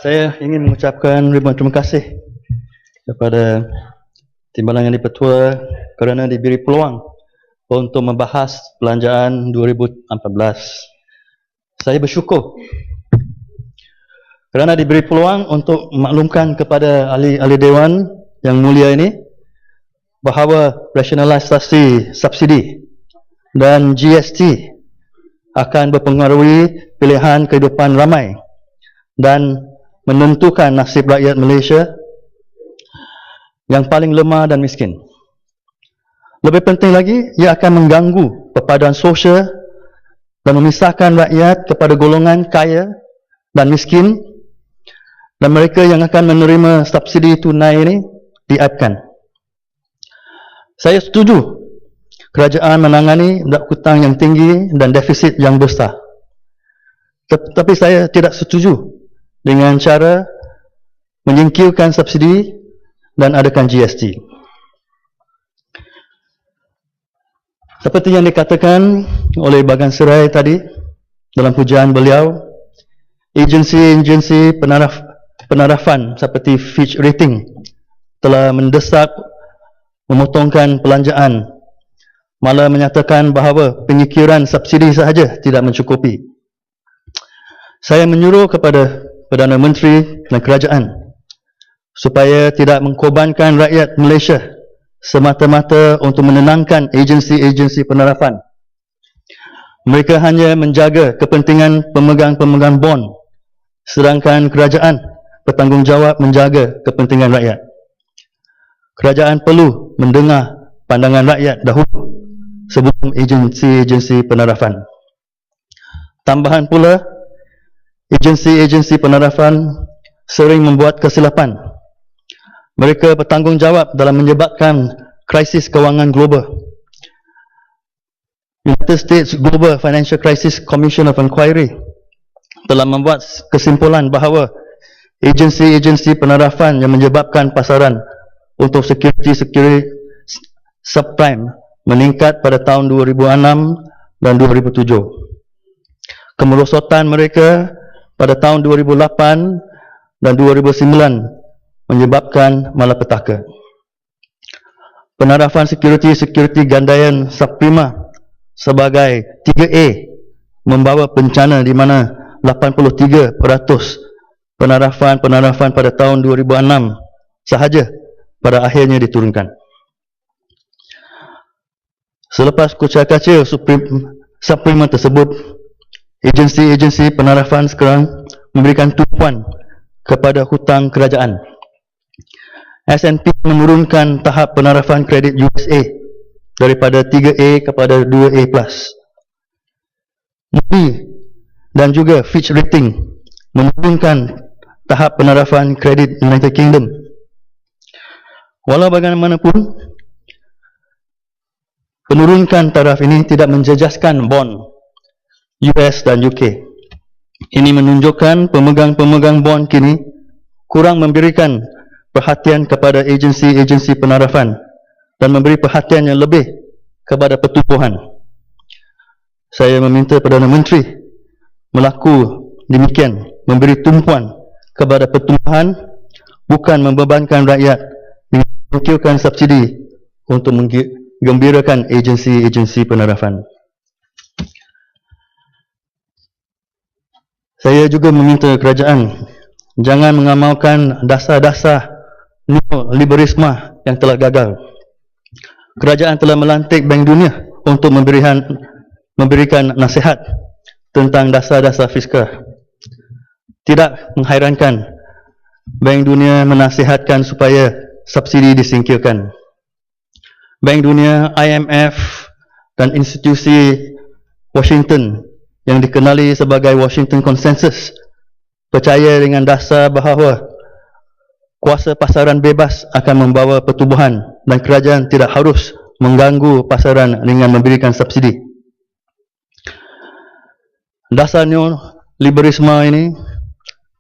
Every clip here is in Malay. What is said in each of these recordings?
Saya ingin mengucapkan ribuan terima kasih kepada Timbalan Yang Di-Pertua kerana diberi peluang untuk membahas belanjaan 2014. Saya bersyukur kerana diberi peluang untuk memaklumkan kepada ahli Dewan yang mulia ini bahawa rasionalisasi subsidi dan GST akan berpengaruhi pilihan kehidupan ramai dan menentukan nasib rakyat Malaysia yang paling lemah dan miskin. Lebih penting lagi, ia akan mengganggu perpaduan sosial dan memisahkan rakyat kepada golongan kaya dan miskin, dan mereka yang akan menerima subsidi tunai ini diabaikan. Saya setuju kerajaan menangani hutang yang tinggi dan defisit yang besar. Tetapi saya tidak setuju dengan cara menyingkirkan subsidi dan adakan GST. Seperti yang dikatakan oleh Bagan Serai tadi dalam pujian beliau, agensi-agensi penarafan seperti Fitch Rating telah mendesak memotongkan belanjaan, malah menyatakan bahawa penyikiran subsidi sahaja tidak mencukupi. Saya menyuruh kepada Perdana Menteri dan kerajaan supaya tidak mengkorbankan rakyat Malaysia semata-mata untuk menenangkan agensi-agensi penarafan. Mereka hanya menjaga kepentingan pemegang-pemegang bon, sedangkan kerajaan bertanggungjawab menjaga kepentingan rakyat. Kerajaan perlu mendengar pandangan rakyat dahulu sebelum agensi-agensi penarafan. Tambahan pula, agensi-agensi penarafan sering membuat kesilapan. Mereka bertanggungjawab dalam menyebabkan krisis kewangan global. United States Global Financial Crisis Commission of Inquiry telah membuat kesimpulan bahawa agensi-agensi penarafan yang menyebabkan pasaran untuk security subprime meningkat pada tahun 2006 dan 2007. Kemerosotan mereka pada tahun 2008 dan 2009 menyebabkan malapetaka. Penarafan security gandaian subprima sebagai 3A membawa bencana di mana 83% penarafan pada tahun 2006 sahaja pada akhirnya diturunkan. Selepas kucak-kacir subprima tersebut, agensi-agensi penarafan sekarang memberikan tumpuan kepada hutang kerajaan. S&P menurunkan tahap penarafan kredit USA daripada 3A kepada 2A+. Moody's dan juga Fitch Rating menurunkan tahap penarafan kredit United Kingdom. Walau bagaimanapun, penurunkan taraf ini tidak menjejaskan bond US dan UK. Ini menunjukkan pemegang-pemegang bond kini kurang memberikan perhatian kepada agensi-agensi penarafan dan memberi perhatian yang lebih kepada pertumbuhan. Saya meminta Perdana Menteri melaku demikian, memberi tumpuan kepada pertumbuhan, bukan membebankan rakyat dengan menyingkirkan subsidi untuk menggembirakan agensi-agensi penarafan. Saya juga meminta kerajaan jangan mengamalkan dasar-dasar neoliberalisme yang telah gagal. Kerajaan telah melantik Bank Dunia untuk memberikan nasihat tentang dasar-dasar fiskal. Tidak menghairankan Bank Dunia menasihatkan supaya subsidi disingkirkan. Bank Dunia, IMF dan institusi Washington yang dikenali sebagai Washington Consensus percaya dengan dasar bahawa kuasa pasaran bebas akan membawa pertumbuhan dan kerajaan tidak harus mengganggu pasaran dengan memberikan subsidi. Dasar neoliberalisme ini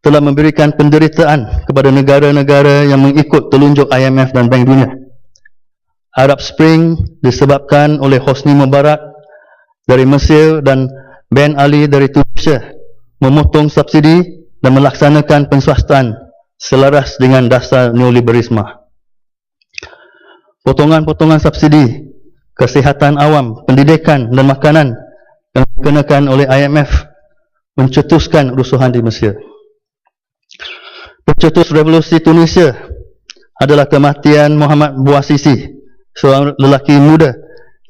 telah memberikan penderitaan kepada negara-negara yang mengikut telunjuk IMF dan Bank Dunia. Arab Spring disebabkan oleh Hosni Mubarak dari Mesir dan Ben Ali dari Tunisia memotong subsidi dan melaksanakan penswastaan selaras dengan dasar neoliberalisme. Potongan-potongan subsidi kesihatan awam, pendidikan dan makanan yang dikenakan oleh IMF mencetuskan rusuhan di Mesir. Pencetus revolusi Tunisia adalah kematian Muhammad Bouazizi, seorang lelaki muda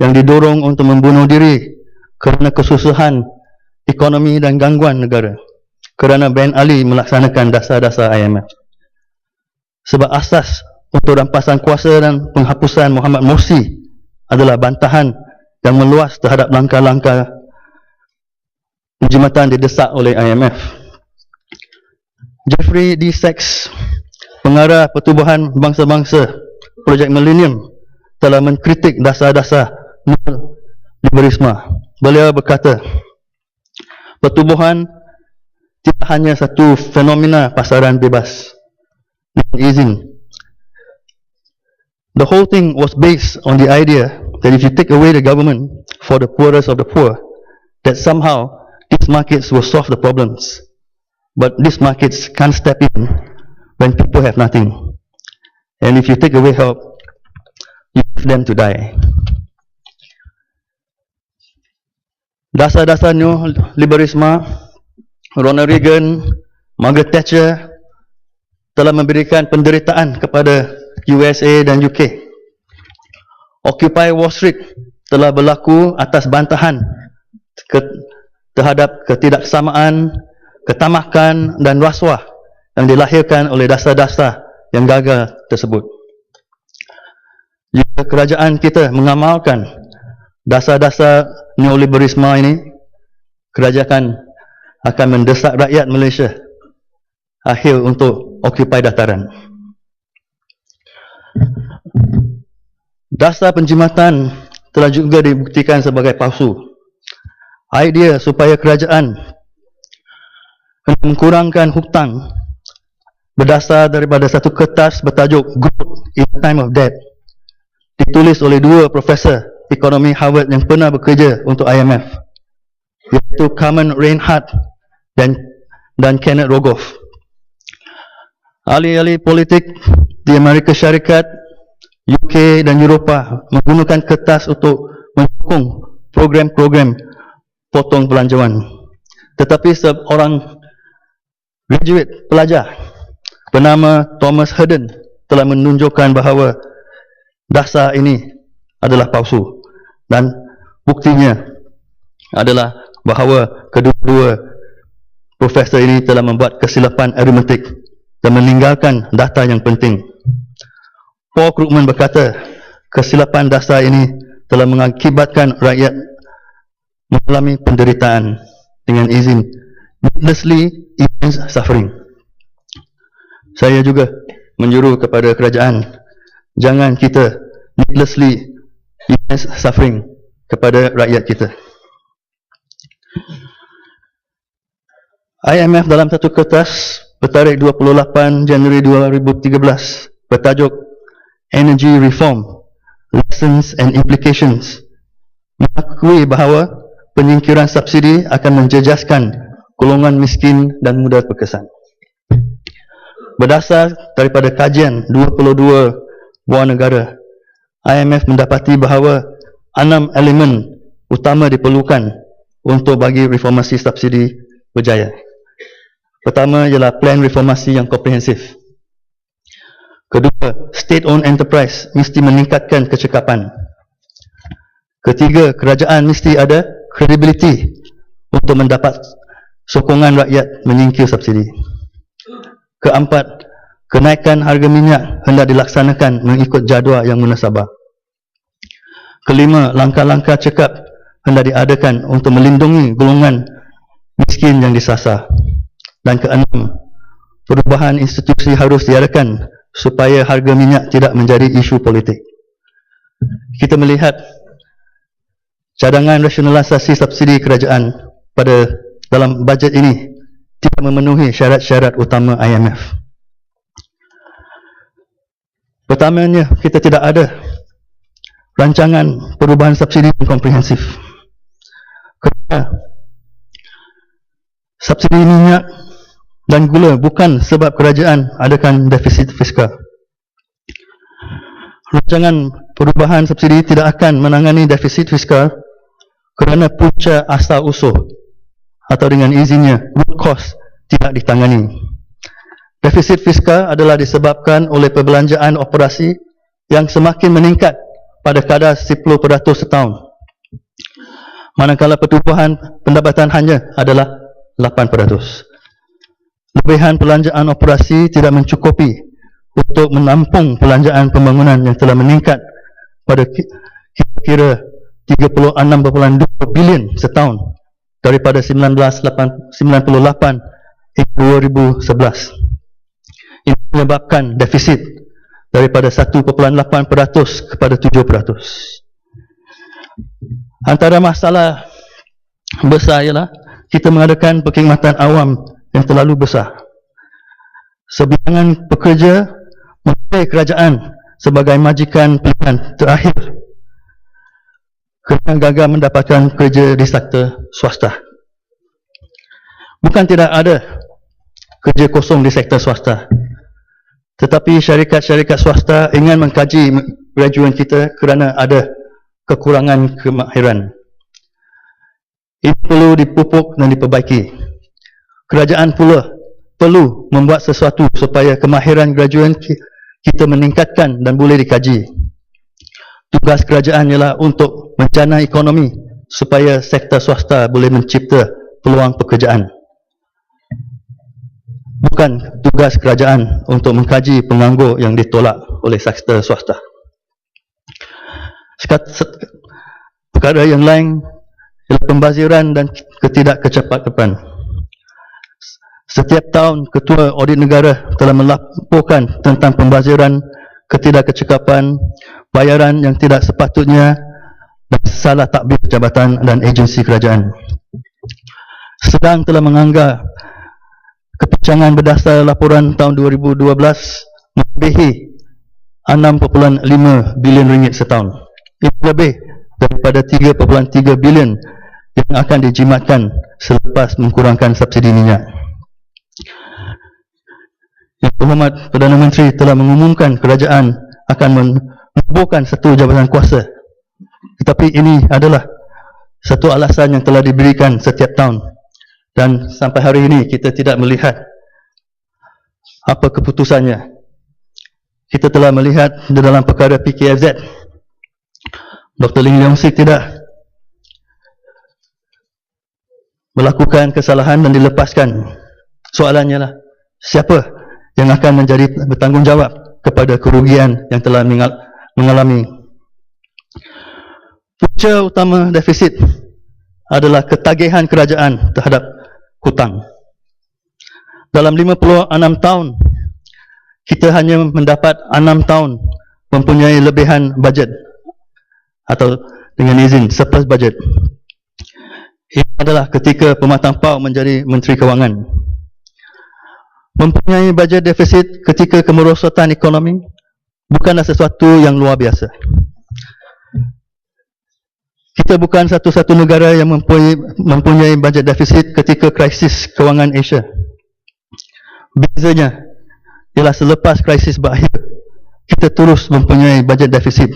yang didorong untuk membunuh diri kerana kesusahan ekonomi dan gangguan negara, kerana Ben Ali melaksanakan dasar-dasar IMF. Sebab asas untuk rampasan kuasa dan penghapusan Muhammad Morsi adalah bantahan yang meluas terhadap langkah-langkah penjimatan didesak oleh IMF. Jeffrey D. Sachs, pengarah Pertubuhan Bangsa-Bangsa Projek Millennium, telah mengkritik dasar-dasar neoliberalisme. Beliau berkata, pertubuhan tidak hanya satu fenomena pasaran bebas dan izin. The whole thing was based on the idea that if you take away the government for the poorest of the poor, that somehow these markets will solve the problems. But these markets can't step in when people have nothing. And if you take away help, you leave them to die. Dasar-dasar neoliberalisme, Ronald Reagan, Margaret Thatcher telah memberikan penderitaan kepada USA dan UK. Occupy Wall Street telah berlaku atas bantahan terhadap ketidaksamaan, ketamakan dan rasuah yang dilahirkan oleh dasar-dasar yang gagal tersebut. Jika kerajaan kita mengamalkan dasar-dasar neoliberalisme ini, kerajaan akan mendesak rakyat Malaysia akhir untuk occupy dataran. Dasar penjimatan telah juga dibuktikan sebagai palsu. Idea supaya kerajaan mengkurangkan hutang berdasar daripada satu kertas bertajuk Growth in Time of Debt, ditulis oleh dua profesor ekonomi Harvard yang pernah bekerja untuk IMF, iaitu Carmen Reinhart dan Kenneth Rogoff. Ahli-ahli politik di Amerika Syarikat, UK dan Eropah menggunakan kertas untuk mendukung program-program potong belanjawan. Tetapi seorang graduate pelajar bernama Thomas Herden telah menunjukkan bahawa dasar ini adalah palsu, dan buktinya adalah bahawa kedua-dua profesor ini telah membuat kesilapan aritmetik dan meninggalkan data yang penting. Paul Krugman berkata, kesilapan dasar ini telah mengakibatkan rakyat mengalami penderitaan dengan izin needlessly immense suffering. Saya juga menjuru kepada kerajaan, jangan kita needlessly immense suffering kepada rakyat kita. IMF dalam satu kertas bertarikh 28 Januari 2013 bertajuk Energy Reform, Lessons and Implications mengakui bahawa penyingkiran subsidi akan menjejaskan golongan miskin dan mudah terkesan. Berdasar daripada kajian 22 buah negara, IMF mendapati bahawa 6 elemen utama diperlukan untuk bagi reformasi subsidi berjaya. Pertama ialah plan reformasi yang komprehensif. Kedua, state-owned enterprise mesti meningkatkan kecekapan. Ketiga, kerajaan mesti ada credibility untuk mendapat sokongan rakyat menyingkir subsidi. Keempat, kenaikan harga minyak hendak dilaksanakan mengikut jadual yang munasabah. Kelima, langkah-langkah cekap hendak diadakan untuk melindungi golongan miskin yang disasar. Dan keenam, perubahan institusi harus diadakan supaya harga minyak tidak menjadi isu politik. Kita melihat cadangan rasionalisasi subsidi kerajaan pada dalam bajet ini tidak memenuhi syarat-syarat utama IMF. Pertamanya, kita tidak ada rancangan perubahan subsidi yang komprehensif. Kedua, subsidi minyak dan gula bukan sebab kerajaan adakan defisit fiskal. Rancangan perubahan subsidi tidak akan menangani defisit fiskal kerana punca asal usul atau dengan izinnya root cause tidak ditangani. Defisit fiskal adalah disebabkan oleh perbelanjaan operasi yang semakin meningkat pada kadar 10% setahun, manakala pertumbuhan pendapatan hanya adalah 8%. Lebihan perbelanjaan operasi tidak mencukupi untuk menampung perbelanjaan pembangunan yang telah meningkat pada kira-kira 36.2 bilion setahun daripada 1998 hingga 2011. Ini menyebabkan defisit daripada 1.8% kepada 7%. Antara masalah besar ialah kita mengadakan perkhidmatan awam yang terlalu besar. Sebilangan pekerja memilih kerajaan sebagai majikan pilihan terakhir kerana gagal mendapatkan kerja di sektor swasta. Bukan tidak ada kerja kosong di sektor swasta, tetapi syarikat-syarikat swasta ingin mengkaji graduan kita kerana ada kekurangan kemahiran. Ini perlu dipupuk dan diperbaiki. Kerajaan pula perlu membuat sesuatu supaya kemahiran graduan kita meningkatkan dan boleh dikaji. Tugas kerajaan ialah untuk menjana ekonomi supaya sektor swasta boleh mencipta peluang pekerjaan. Bukan tugas kerajaan untuk mengkaji penganggur yang ditolak oleh sektor swasta. Perkara yang lain ialah pembaziran dan ketidakkecepatan. Setiap tahun, Ketua Audit Negara telah melaporkan tentang pembaziran, ketidakkecukupan, bayaran yang tidak sepatutnya dan salah takbir jabatan dan agensi kerajaan. Sedang telah menganggap kepincangan berdasar laporan tahun 2012 melebihi 6.5 bilion ringgit setahun. Ini lebih daripada 3.3 bilion yang akan dijimatkan selepas mengkurangkan subsidi minyak. Yang Berhormat Perdana Menteri telah mengumumkan kerajaan akan menubuhkan satu jabatan kuasa, tetapi ini adalah satu alasan yang telah diberikan setiap tahun dan sampai hari ini kita tidak melihat apa keputusannya. Kita telah melihat di dalam perkara PKFZ, Dr. Lim Leong Sik tidak melakukan kesalahan dan dilepaskan. Soalannya lah, siapa yang akan menjadi bertanggungjawab kepada kerugian yang telah mengalami? Punca utama defisit adalah ketagihan kerajaan terhadap hutang. Dalam 56 tahun, kita hanya mendapat 6 tahun mempunyai lebihan bajet atau dengan izin surplus bajet. Ini adalah ketika Pematang Pau menjadi Menteri Kewangan. Mempunyai bajet defisit ketika kemerosotan ekonomi bukanlah sesuatu yang luar biasa. Kita bukan satu-satu negara yang mempunyai bajet defisit ketika krisis kewangan Asia. Bezanya ialah selepas krisis berakhir, kita terus mempunyai bajet defisit,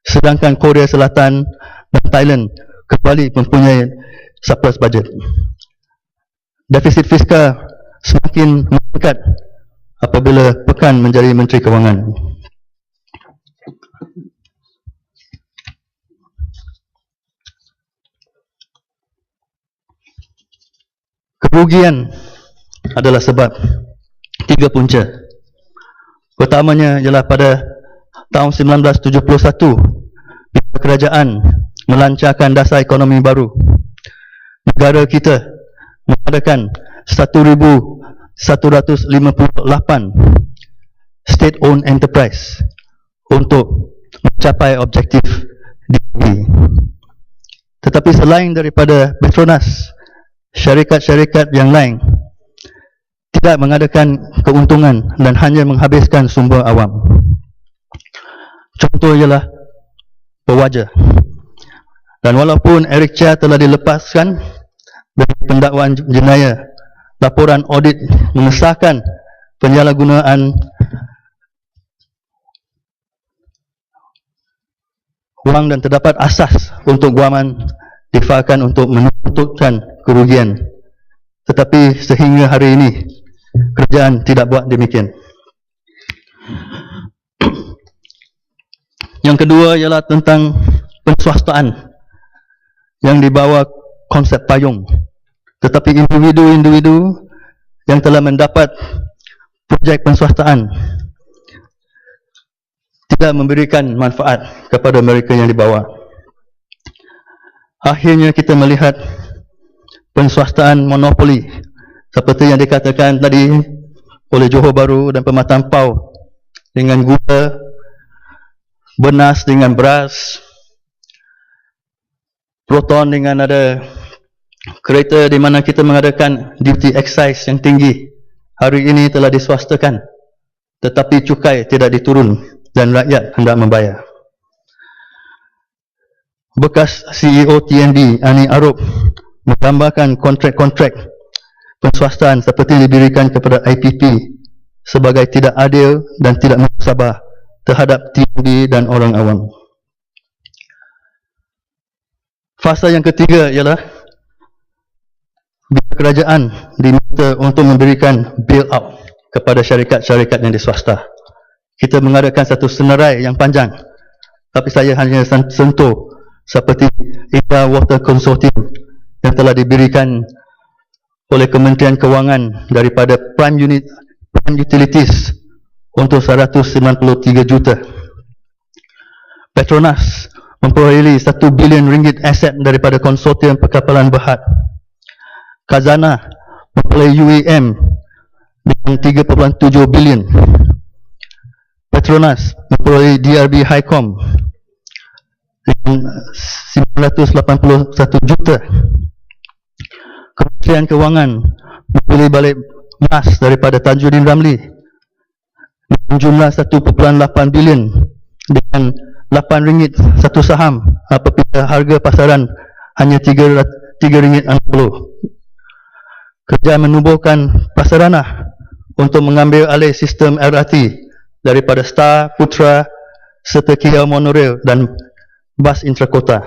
sedangkan Korea Selatan dan Thailand kembali mempunyai surplus bajet. Defisit fiskal semakin meningkat apabila Pekan menjadi Menteri Kewangan. Kerugian adalah sebab 3 punca. Pertamanya ialah pada tahun 1971, kerajaan melancarkan dasar ekonomi baru. Negara kita mengadakan 1,158 state-owned enterprise untuk mencapai objektif DP. Tetapi selain daripada Petronas, syarikat-syarikat yang lain tidak mengadakan keuntungan dan hanya menghabiskan sumber awam. Contoh ialah Pewaja. Dan walaupun Eric Chia telah dilepaskan dari pendakwaan jenayah laporan audit mengesahkan penyalahgunaan wang dan terdapat asas untuk guaman difahamkan untuk menuntutkan kerugian. Tetapi sehingga hari ini kerajaan tidak buat demikian. Yang kedua ialah tentang penswastaan yang dibawa konsep payung. Tetapi individu-individu yang telah mendapat projek penswastaan tidak memberikan manfaat kepada mereka yang dibawa. Akhirnya kita melihat penswastaan monopoli seperti yang dikatakan tadi oleh Johor Bahru dan Pematang Pau, dengan gula, beras dengan beras, Proton dengan ada kereta di mana kita mengadakan duty excise yang tinggi, hari ini telah diswastakan, tetapi cukai tidak diturun dan rakyat hendak membayar. Bekas CEO TNB Ani Arub menggambarkan kontrak-kontrak penswastaan seperti diberikan kepada IPP sebagai tidak adil dan tidak musabah terhadap TNB dan orang awam. Fasa yang ketiga ialah bila kerajaan diminta untuk memberikan bail-out kepada syarikat-syarikat yang diswasta. Kita mengadakan satu senarai yang panjang, tapi saya hanya sentuh seperti Ida Water Consortium yang telah diberikan oleh Kementerian Kewangan daripada Prime Utilities untuk 193 juta. Petronas memperoleh 1 bilion ringgit aset daripada konsortium perkapalan Berhad. Khazanah memperoleh UAM dengan 3.7 bilion. Petronas memperoleh DRB Highcom dengan 981 juta. Kementerian Kewangan memperoleh balik emas daripada Tajuddin Ramli dengan jumlah 1.8 bilion dengan RM8 satu saham apabila harga pasaran hanya RM3.60. Kerajaan menubuhkan prasarana untuk mengambil alih sistem LRT daripada Star, Putra serta KL Monorail dan bas intrakota.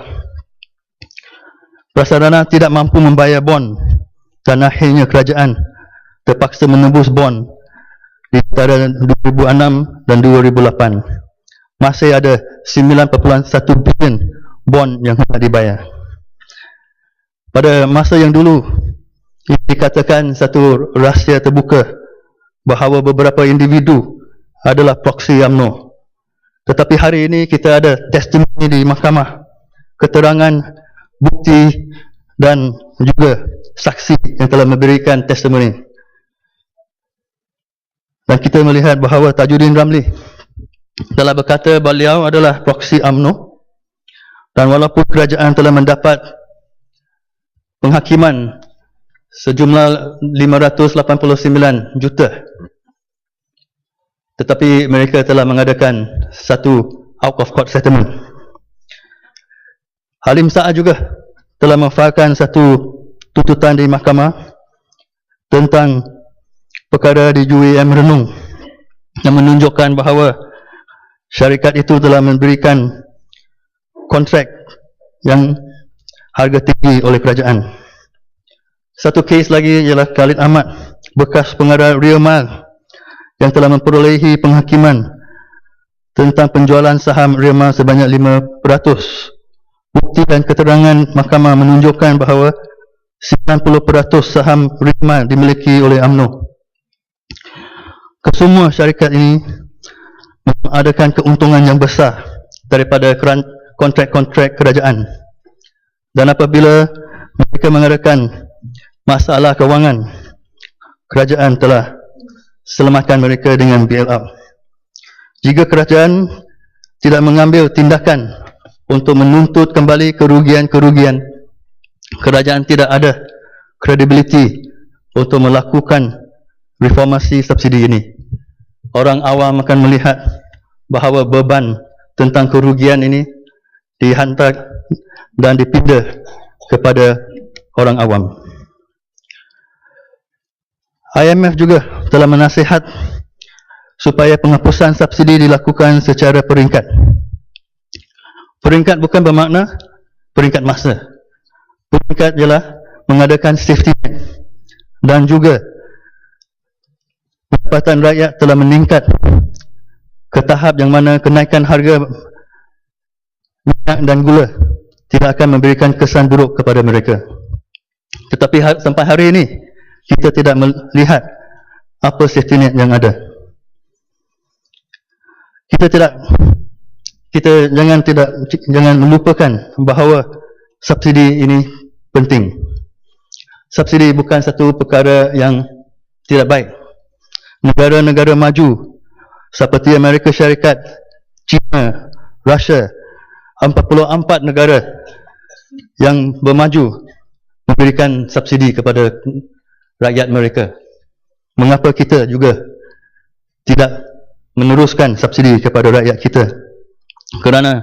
Prasarana tidak mampu membayar bon dan akhirnya kerajaan terpaksa menebus bon di antara 2006 dan 2008. Masih ada 9.1 bilion bon yang hendak dibayar. Pada masa yang dulu, dikatakan satu rahsia terbuka bahawa beberapa individu adalah proksi UMNO. Tetapi hari ini kita ada testimoni di mahkamah, keterangan, bukti dan juga saksi yang telah memberikan testimoni. Dan kita melihat bahawa Tajuddin Ramli telah berkata beliau adalah proksi UMNO, dan walaupun kerajaan telah mendapat penghakiman sejumlah 589 juta, tetapi mereka telah mengadakan satu out of court settlement. Halim Saad juga telah memfailkan satu tuntutan di mahkamah tentang perkara di UAM Renung yang menunjukkan bahawa syarikat itu telah memberikan kontrak yang harga tinggi oleh kerajaan. Satu kes lagi ialah Khalid Ahmad, bekas pengarah Real Mile yang telah memperolehi penghakiman tentang penjualan saham Real Mile sebanyak 5%. Bukti dan keterangan mahkamah menunjukkan bahawa 90% saham Real Mile dimiliki oleh UMNO. Kesemua syarikat ini mengadakan keuntungan yang besar daripada kontrak-kontrak kerajaan. Dan apabila mereka mengadakan masalah kewangan, kerajaan telah selamatkan mereka dengan bail-out. Jika kerajaan tidak mengambil tindakan untuk menuntut kembali kerugian-kerugian, kerajaan tidak ada kredibiliti untuk melakukan reformasi subsidi ini. Orang awam akan melihat bahawa beban tentang kerugian ini dihantar dan dipindah kepada orang awam. IMF juga telah menasihat supaya penghapusan subsidi dilakukan secara peringkat. Peringkat bukan bermakna peringkat masa. Peringkat ialah mengadakan safety net, dan juga pendapatan rakyat telah meningkat ke tahap yang mana kenaikan harga minyak dan gula tidak akan memberikan kesan buruk kepada mereka. Tetapi sampai hari ini kita tidak melihat apa safety net yang ada. Kita jangan melupakan bahawa subsidi ini penting. Subsidi bukan satu perkara yang tidak baik. Negara-negara maju seperti Amerika Syarikat, China, Russia, 44 negara yang bermaju memberikan subsidi kepada rakyat mereka. Mengapa kita juga tidak meneruskan subsidi kepada rakyat kita? Kerana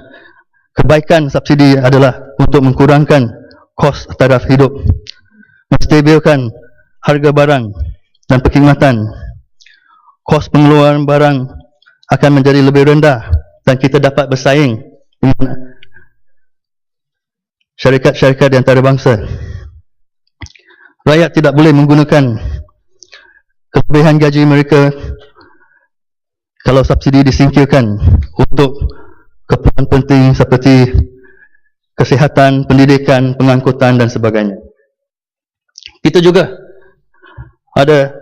kebaikan subsidi adalah untuk mengkurangkan kos taraf hidup, menstabilkan harga barang dan perkhidmatan. Kos pengeluaran barang akan menjadi lebih rendah dan kita dapat bersaing dengan syarikat-syarikat di antarabangsa. Rakyat tidak boleh menggunakan kelebihan gaji mereka kalau subsidi disingkirkan untuk keperluan penting seperti kesihatan, pendidikan, pengangkutan dan sebagainya. Kita juga ada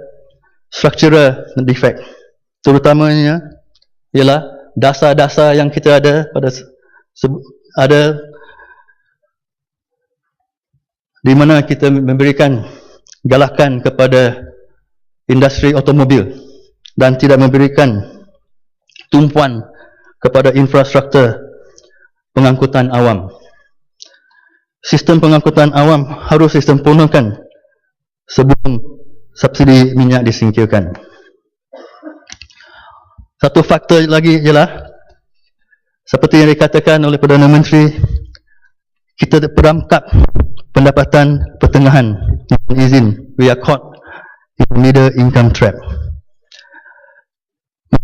structural defect, terutamanya ialah dasar-dasar yang kita ada di mana kita memberikan galakan kepada industri automobil dan tidak memberikan tumpuan kepada infrastruktur pengangkutan awam. Sistem pengangkutan awam harus disempurnakan sebelum subsidi minyak disingkirkan. Satu faktor lagi ialah seperti yang dikatakan oleh Perdana Menteri, kita perangkap pendapatan pertengahan dengan izin. We are caught in the middle income trap.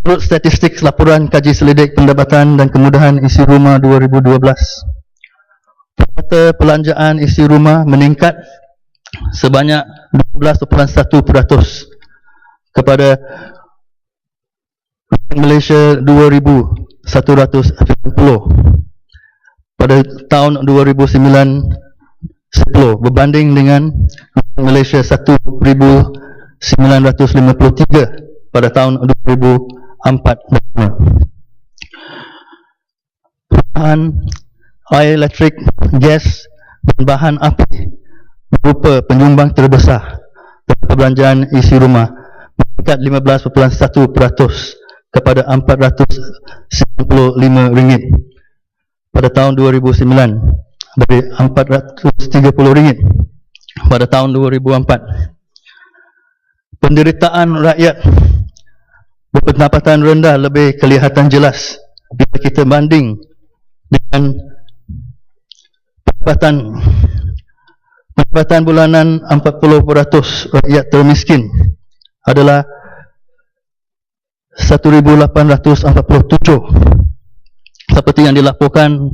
Menurut statistik laporan kaji selidik pendapatan dan kemudahan isi rumah 2012, purata pelanjaan isi rumah meningkat sebanyak 12.1% kepada Malaysia 2,190 pada tahun 2009-10 berbanding dengan Malaysia 1,953 pada tahun 2004. Perubahan air, elektrik, gas dan bahan api berupa penyumbang terbesar dalam perbelanjaan isi rumah meningkat 15.1% kepada RM495 pada tahun 2009 dari RM430 pada tahun 2004. Penderitaan rakyat berpendapatan rendah lebih kelihatan jelas bila kita banding dengan pendapatan bulanan 40% rakyat termiskin adalah 1,847 seperti yang dilaporkan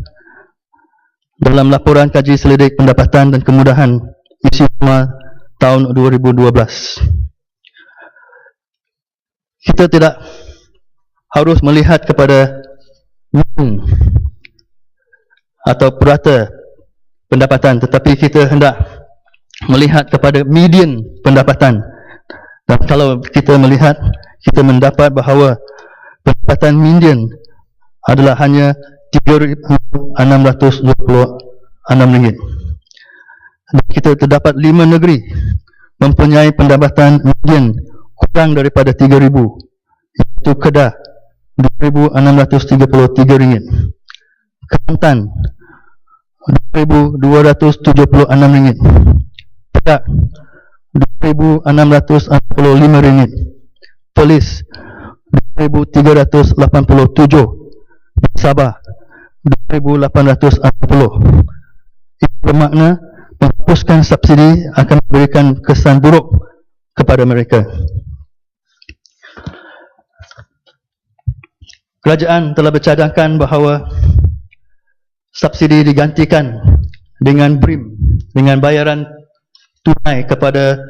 dalam laporan kaji selidik pendapatan dan kemudahan isi rumah tahun 2012. Kita tidak harus melihat kepada atau purata pendapatan, tetapi kita hendak melihat kepada median pendapatan. Dan kalau kita melihat, kita mendapat bahawa pendapatan median adalah hanya RM3,626. Dan kita terdapat 5 negeri mempunyai pendapatan median kurang daripada RM3,000, iaitu Kedah RM2,633, Kelantan RM2,276, Perak RM2,665, Perlis RM2,387, Sabah RM2,860. Itu bermakna menghapuskan subsidi akan memberikan kesan buruk kepada mereka. Kerajaan telah bercadangkan bahawa subsidi digantikan dengan BRIM, dengan bayaran tunai kepada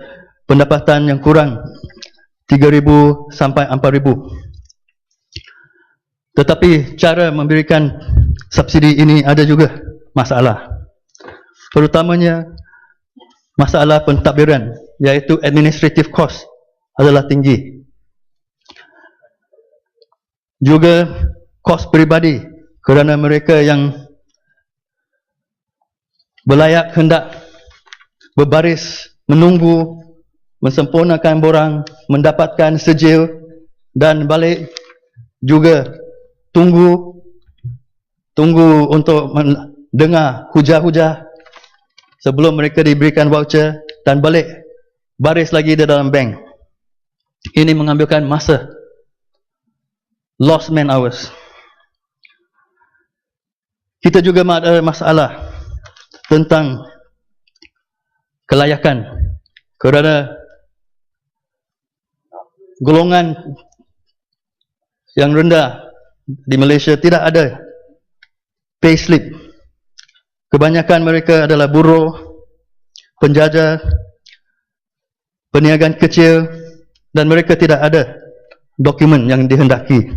pendapatan yang kurang 3,000 sampai 4,000. Tetapi cara memberikan subsidi ini ada juga masalah. Terutamanya masalah pentadbiran, iaitu administrative cost adalah tinggi. Juga kos peribadi kerana mereka yang berlayak hendak berbaris menunggu mensempurnakan borang, mendapatkan sijil dan balik, juga tunggu untuk mendengar hujah-hujah sebelum mereka diberikan voucher dan balik baris lagi di dalam bank. Ini mengambilkan masa, lost man hours. Kita juga ada masalah tentang kelayakan kerana golongan yang rendah di Malaysia tidak ada payslip. Kebanyakan mereka adalah buruh, penjajah, perniagaan kecil, dan mereka tidak ada dokumen yang dihendaki.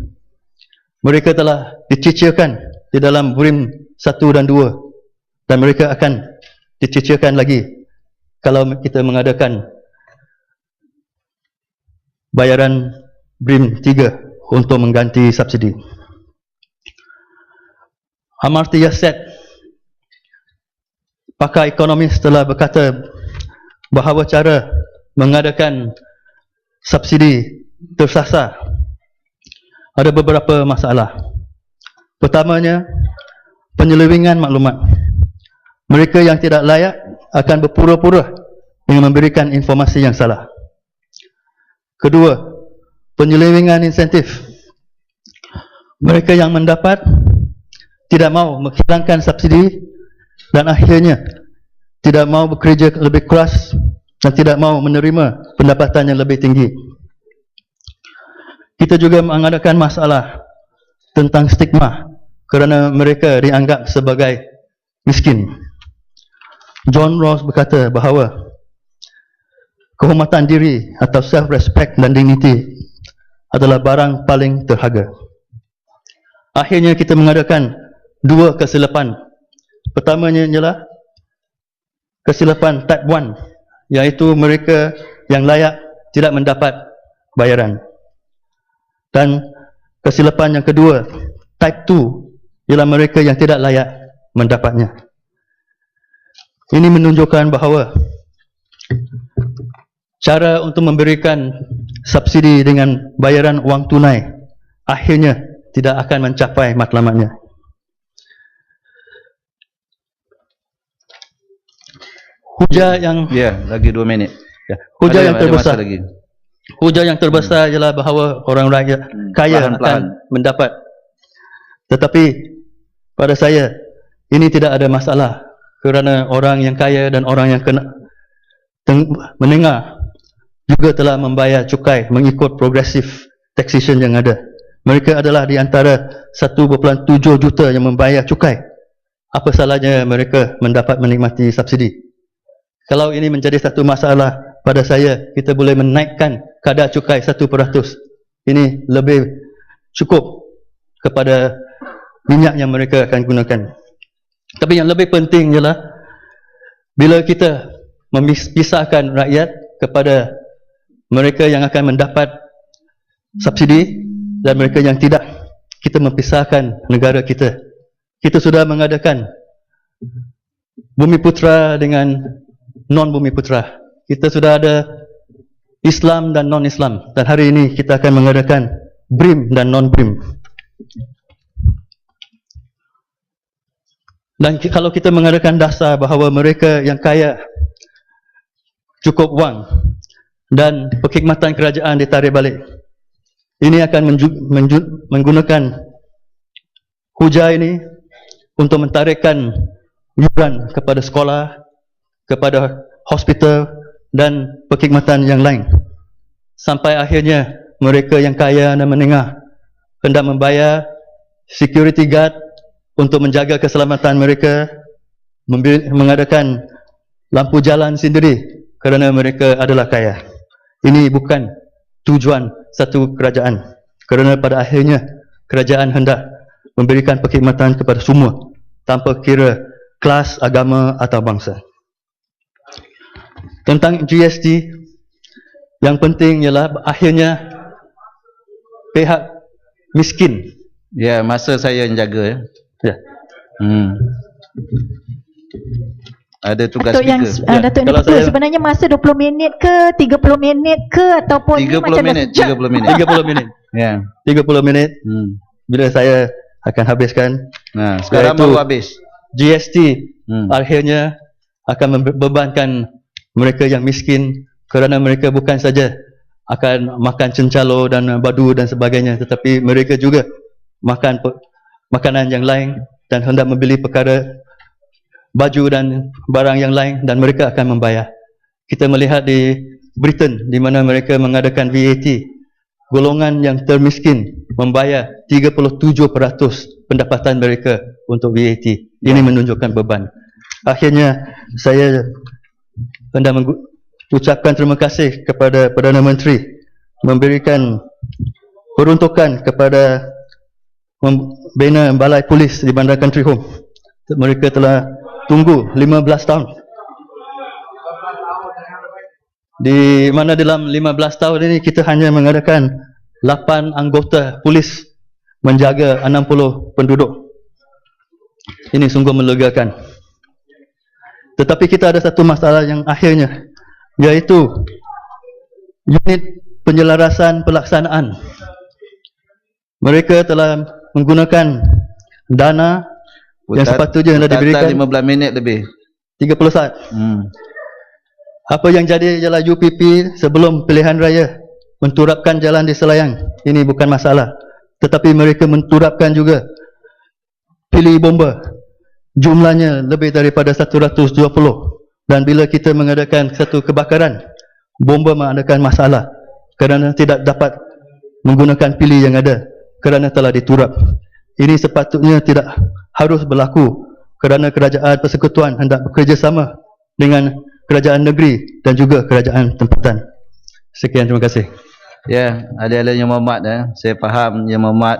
Mereka telah dicicirkan di dalam BRIM 1 dan 2 dan mereka akan dicicirkan lagi kalau kita mengadakan bayaran BRIM 3 untuk mengganti subsidi. Amartya Sen, pakar ekonomis, telah berkata bahawa cara mengadakan subsidi tersasar ada beberapa masalah. Pertamanya, penyelewengan maklumat. Mereka yang tidak layak akan berpura-pura dengan memberikan informasi yang salah. Kedua, penyelewengan insentif. Mereka yang mendapat tidak mahu menghilangkan subsidi dan akhirnya tidak mahu bekerja lebih keras dan tidak mahu menerima pendapatan yang lebih tinggi. Kita juga mengadakan masalah tentang stigma kerana mereka dianggap sebagai miskin. John Rawls berkata bahawa kehormatan diri atau self-respect dan dignity adalah barang paling terharga. Akhirnya kita mengadakan dua kesilapan. Pertamanya ialah kesilapan type 1, iaitu mereka yang layak tidak mendapat bayaran. Dan kesilapan yang kedua, type 2, ialah mereka yang tidak layak mendapatnya. Ini menunjukkan bahawa cara untuk memberikan subsidi dengan bayaran wang tunai akhirnya tidak akan mencapai matlamatnya. Hujah yang lagi 2 minit. Hujah yang terbesar. Hujah yang terbesar ialah bahawa orang rakyat kaya akan mendapat. Tetapi pada saya ini tidak ada masalah kerana orang yang kaya dan orang yang menengah juga telah membayar cukai mengikut progressive taxation yang ada. Mereka adalah di antara 1.7 juta yang membayar cukai. Apa salahnya mereka mendapat menikmati subsidi? Kalau ini menjadi satu masalah pada saya, kita boleh menaikkan kadar cukai 1%. Ini lebih cukup kepada minyak yang mereka akan gunakan. Tapi yang lebih penting ialah bila kita memisahkan rakyat kepada mereka yang akan mendapat subsidi dan mereka yang tidak, kita memisahkan negara kita. Kita sudah mengadakan Bumi Putra dengan non-Bumi Putra. Kita sudah ada Islam dan non-Islam. Dan hari ini kita akan mengadakan BRIM dan non-BRIM. Dan kalau kita mengadakan dasar bahawa mereka yang kaya cukup wang dan perkhidmatan kerajaan ditarik balik, ini akan menggunakan hujah ini untuk mentarikkan yuran kepada sekolah, kepada hospital dan perkhidmatan yang lain. sampai akhirnya mereka yang kaya dan menengah hendak membayar security guard untuk menjaga keselamatan mereka, mengadakan lampu jalan sendiri kerana mereka adalah kaya. Ini bukan tujuan satu kerajaan, kerana pada akhirnya kerajaan hendak memberikan perkhidmatan kepada semua tanpa kira kelas, agama atau bangsa. Tentang GST, yang penting ialah akhirnya pihak miskin. Ya, masa saya yang jaga. Ya. Ada tugas Datuk yang speaker. Datuk ni Kalau betul saya- sebenarnya masa 20 minit ke 30 minit ke ataupun ni 30 macam dah minit, sejak? 30 minit. 30 minit. Ya. 30 minit bila saya akan habiskan. Nah, sekarang Iaitu baru habis. GST Hmm. akhirnya akan membebankan mereka yang miskin, kerana mereka bukan saja akan makan cencalo dan badu dan sebagainya, tetapi mereka juga makan makanan yang lain dan hendak membeli perkara baju dan barang yang lain, dan mereka akan membayar. Kita melihat di Britain di mana mereka mengadakan VAT, golongan yang termiskin membayar 37% pendapatan mereka untuk VAT. Ini menunjukkan beban. Akhirnya saya hendak ucapkan terima kasih kepada Perdana Menteri memberikan peruntukan kepada membina balai polis di Bandar Country Home. Mereka telah tunggu 15 tahun. Di mana dalam 15 tahun ini kita hanya mengadakan 8 anggota polis menjaga 60 penduduk. Ini sungguh melegakan. Tetapi kita ada satu masalah yang akhirnya, iaitu unit penyelarasan pelaksanaan. Mereka telah menggunakan dana yang sepatutnya hendak diberikan 15 minit lebih. 30 saat. Apa yang jadi ialah UPP sebelum pilihan raya menturapkan jalan di Selayang. Ini bukan masalah. Tetapi mereka menturapkan juga pilih bomba. Jumlahnya lebih daripada 120. Dan bila kita mengadakan satu kebakaran, bomba mengadakan masalah kerana tidak dapat menggunakan pilih yang ada kerana telah diturap. Ini sepatutnya tidak harus berlaku kerana kerajaan persekutuan hendak bekerjasama dengan kerajaan negeri dan juga kerajaan tempatan. Sekian, terima kasih. Ya, ada-ada Yang Mohd, saya faham Yang Mohd